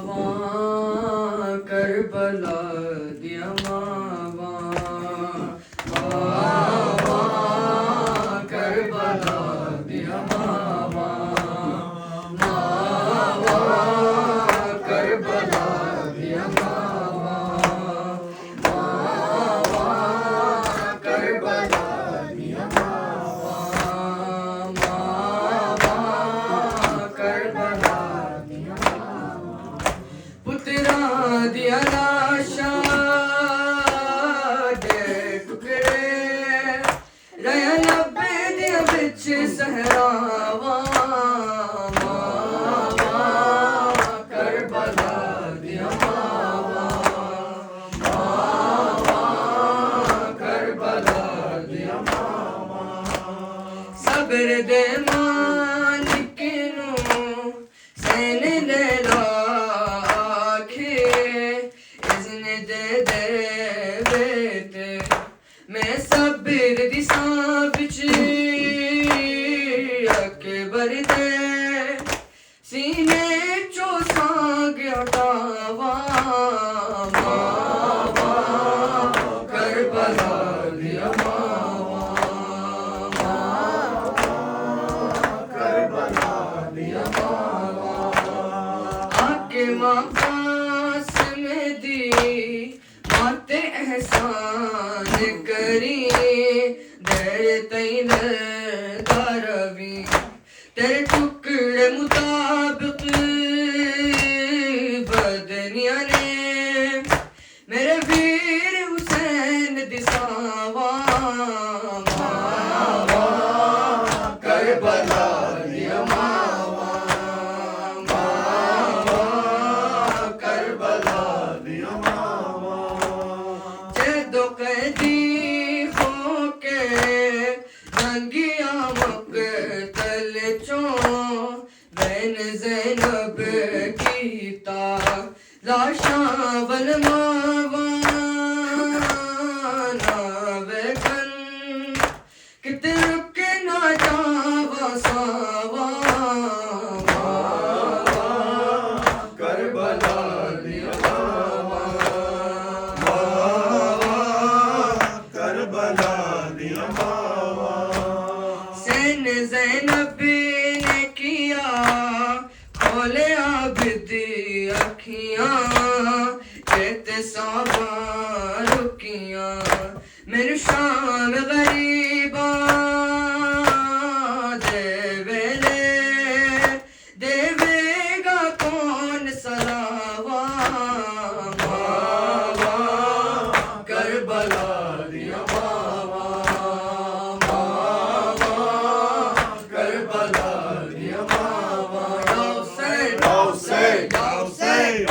मावा करबला दिया मावा, मावा करबला दिया मावा, मावा करबला दिया मावा, मावा करबला दिया मावा, मावा करबला दिया मावा। पुत्रा दिया लाशा दे टुकड़े रया लब्बे दिया बिच सहरावा, मावा करबला दिया मावा, मावा करबला दिया मावा। सब्र दे मालिक नू सैन ले लाखे, इज़्न दे दे बेते मैं सब्र दी सांह बिच अकबर दे सीने चो सांग हटावा, मावा करबला दिया मावा, मावा करबला दिया मावा। आके माँ पास में दी माते एहसान करी, दर तैन दारवी तेरे टुकड़े मुताबिक बदनिया ने मेरे वीर हुसैन दिसावा, मावा करबला दिया मावा, मावा करबला दिया मावा। जदों कैदी होके नंगिया मकतल चों बैन ज़ैनब कीता लाशां वल मावा ना वेखन किते रुके ना जावा सावा, मावा करबला दिया मावा, मावा करबला दिया मावा। सैन ज़ैनब ने किया खोले आबिदी अखियां, कहते सावा रुकियां मेरे शाम गरीबा दे वेले देवेगा कौन सलावा, मावा करबला दिया मावा, मावा करबला